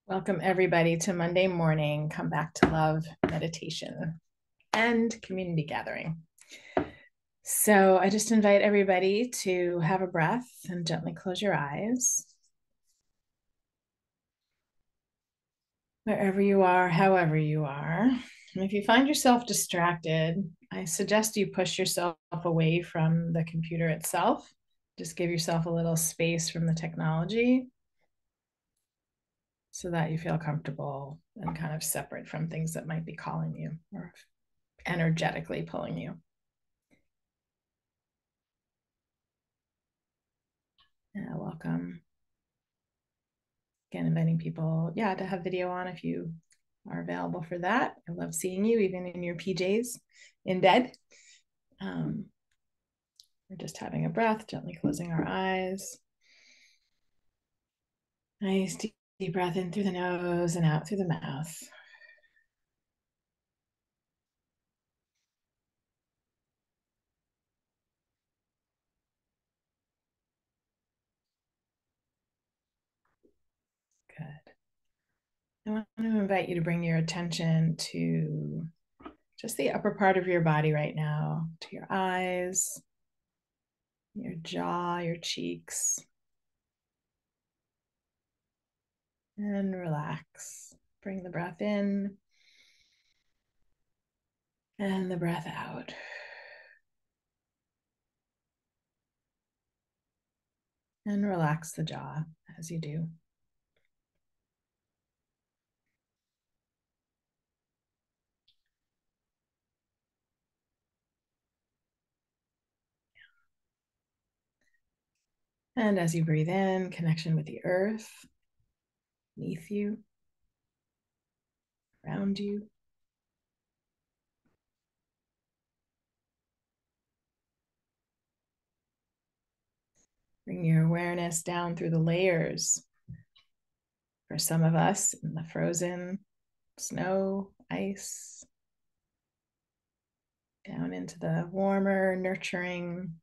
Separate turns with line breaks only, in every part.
Welcome, everybody, to Monday morning Come Back to Love meditation and community gathering. So, I just invite everybody to have a breath and gently close your eyes. Wherever you are, however you are. And if you find yourself distracted, I suggest you push yourself away from the computer itself. Just give yourself a little space from the technology so that you feel comfortable and kind of separate from things that might be calling you or energetically pulling you. Yeah, welcome. Again, inviting people, to have video on if you are available for that. I love seeing you, even in your PJs in bed. We're just having a breath, gently closing our eyes. Nice deep breath in through the nose and out through the mouth. Good. I want to invite you to bring your attention to just the upper part of your body right now, to your eyes, your jaw, your cheeks, and relax. Bring the breath in and the breath out. And relax the jaw as you do. And as you breathe in, connection with the earth beneath you, around you. Bring your awareness down through the layers. For some of us, in the frozen snow, ice, down into the warmer, nurturing,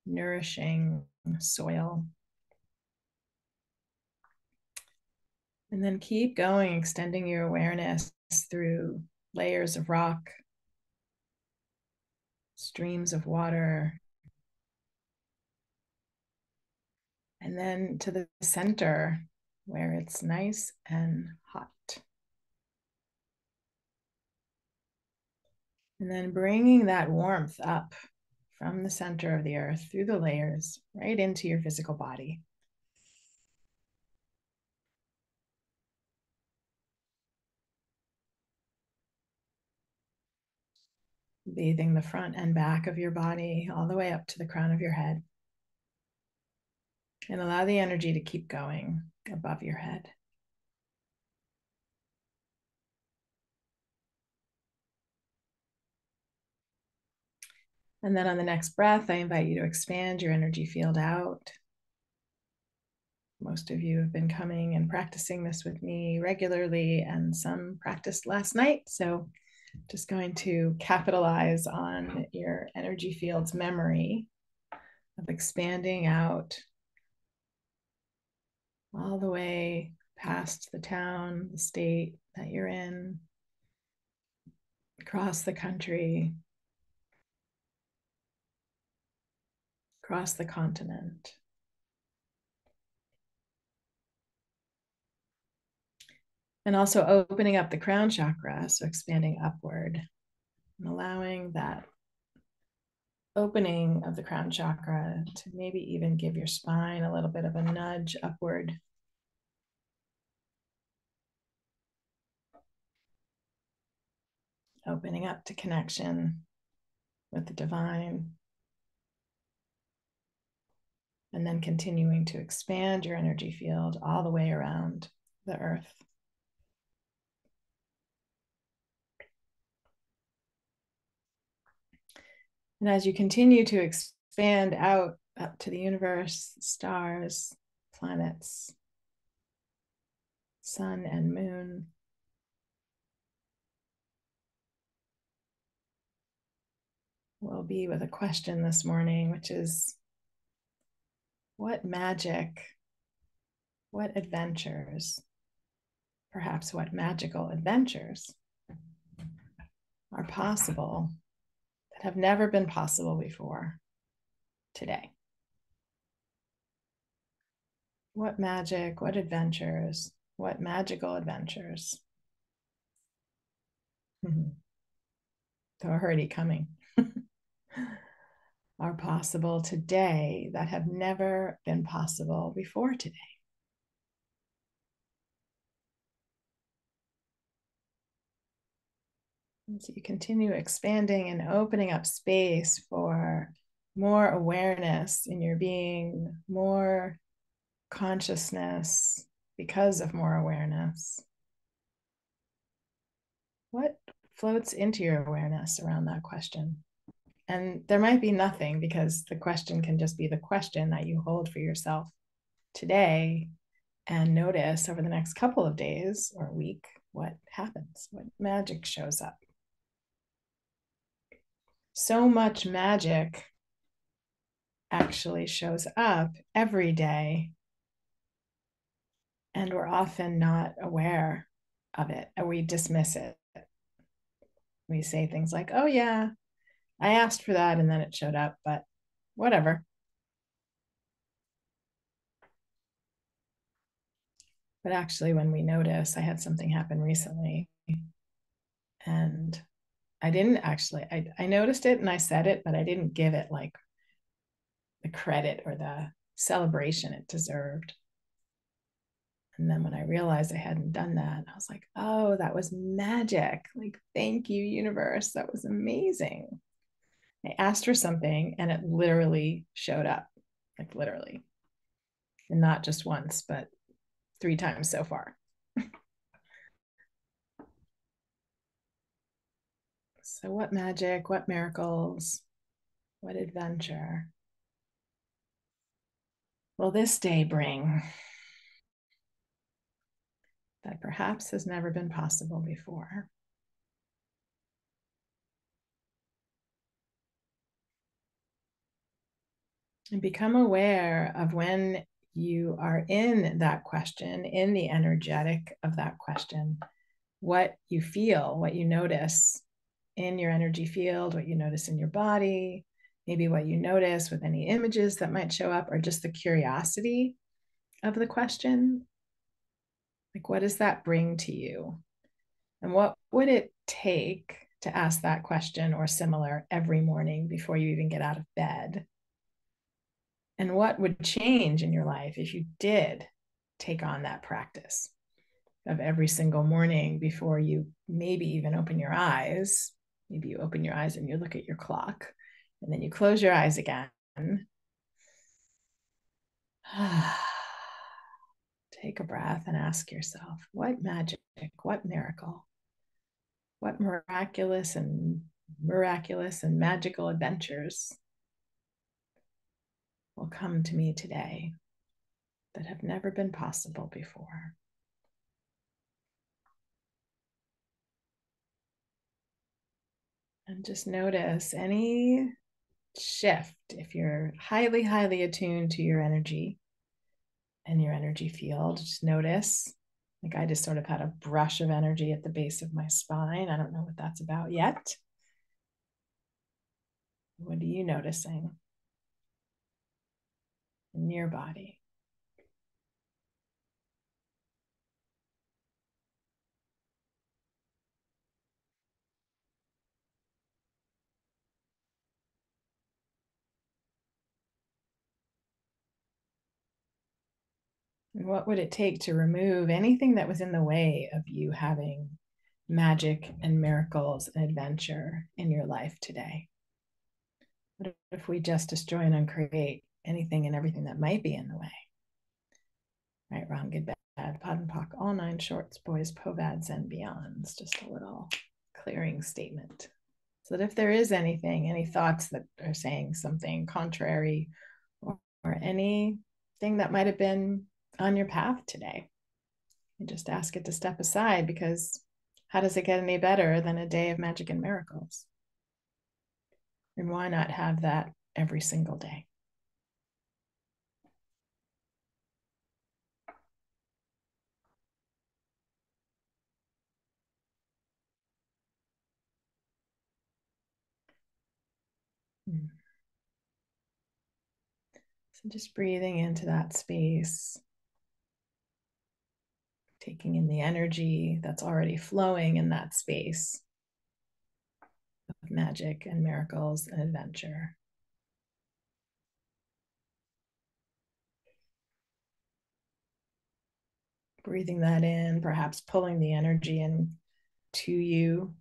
nourishing soil. And then keep going, extending your awareness through layers of rock, streams of water, and then to the center where it's nice and hot. And then bringing that warmth up from the center of the earth through the layers right into your physical body. Bathing the front and back of your body all the way up to the crown of your head. And allow the energy to keep going above your head. And then on the next breath, I invite you to expand your energy field out. Most of you have been coming and practicing this with me regularly, and some practiced last night. So just going to capitalize on your energy field's memory of expanding out all the way past the town, the state that you're in, across the country, across the continent. And also opening up the crown chakra, so expanding upward and allowing that opening of the crown chakra to maybe even give your spine a little bit of a nudge upward. Opening up to connection with the divine. And then continuing to expand your energy field all the way around the earth. And as you continue to expand out up to the universe, stars, planets, sun and moon, we'll be with a question this morning, which is, what magic, what adventures perhaps what magical adventures are possible that have never been possible before today. What magic, what adventures, what magical adventures they're already coming are possible today that have never been possible before today. And so you continue expanding and opening up space for more awareness in your being, more consciousness because of more awareness. What floats into your awareness around that question? And there might be nothing, because the question can just be the question that you hold for yourself today, and notice over the next couple of days or week what happens, what magic shows up. So much magic actually shows up every day, and we're often not aware of it, and we dismiss it. We say things like, oh yeah, I asked for that and then it showed up, but whatever. But actually, when we notice, I had something happen recently, and I didn't actually, I noticed it and I said it, but I didn't give it like the credit or the celebration it deserved. And then when I realized I hadn't done that, I was like, oh, that was magic. Like, thank you, universe. That was amazing. I asked for something and it literally showed up, like literally. And not just once, but 3 times so far. So, what magic, what miracles, what adventure will this day bring that perhaps has never been possible before? And become aware of when you are in that question, in the energetic of that question, what you feel, what you notice in your energy field, what you notice in your body, maybe what you notice with any images that might show up, or just the curiosity of the question. Like, what does that bring to you? And what would it take to ask that question or similar every morning before you even get out of bed? And what would change in your life if you did take on that practice of every single morning before you maybe even open your eyes? Maybe you open your eyes and you look at your clock, and then you close your eyes again. Take a breath and ask yourself, what magic, what miracle, what miraculous and magical adventures will come to me today that have never been possible before? And just notice any shift. If you're highly, highly attuned to your energy and your energy field, just notice. Like, I just sort of had a brush of energy at the base of my spine. I don't know what that's about yet. What are you noticing in your body? And what would it take to remove anything that was in the way of you having magic and miracles and adventure in your life today? What if we just destroy and uncreate anything and everything that might be in the way? Right, wrong, good, bad, POD and POC, all 9 shorts, boys, POVADs, and beyonds. Just a little clearing statement. So that if there is anything, any thoughts that are saying something contrary, or anything that might have been on your path today, you just ask it to step aside, because how does it get any better than a day of magic and miracles? And why not have that every single day? So just breathing into that space, taking in the energy that's already flowing in that space of magic and miracles and adventure. Breathing that in, perhaps pulling the energy in to you.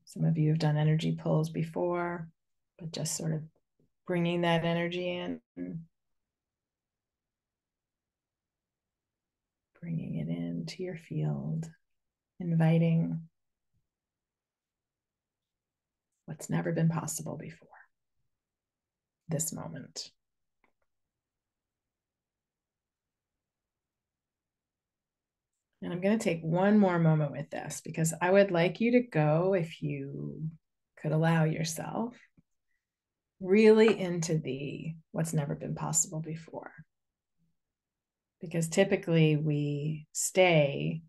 Some of you have done energy pulls before, but just sort of bringing that energy in, bringing it into your field, inviting what's never been possible before this moment. And I'm going to take one more moment with this because I would like you to go, if you could allow yourself, really into the what's never been possible before. Because typically we stay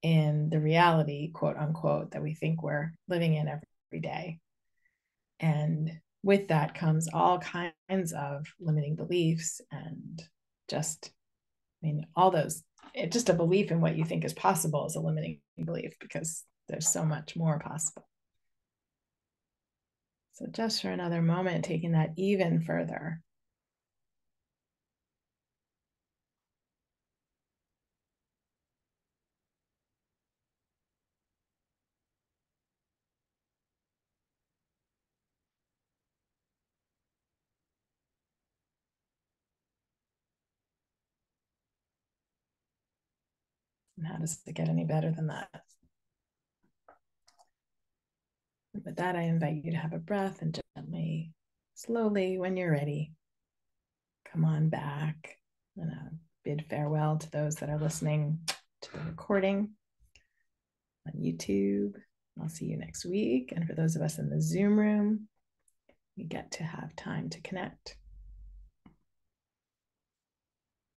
in the reality, quote unquote, that we think we're living in every day. And with that comes all kinds of limiting beliefs and just, I mean, all those, just a belief in what you think is possible is a limiting belief because there's so much more possible. So just for another moment, taking that even further. And how does it get any better than that? And with that, I invite you to have a breath and gently, slowly, when you're ready, come on back and bid farewell to those that are listening to the recording on YouTube. I'll see you next week. And for those of us in the Zoom room, we get to have time to connect.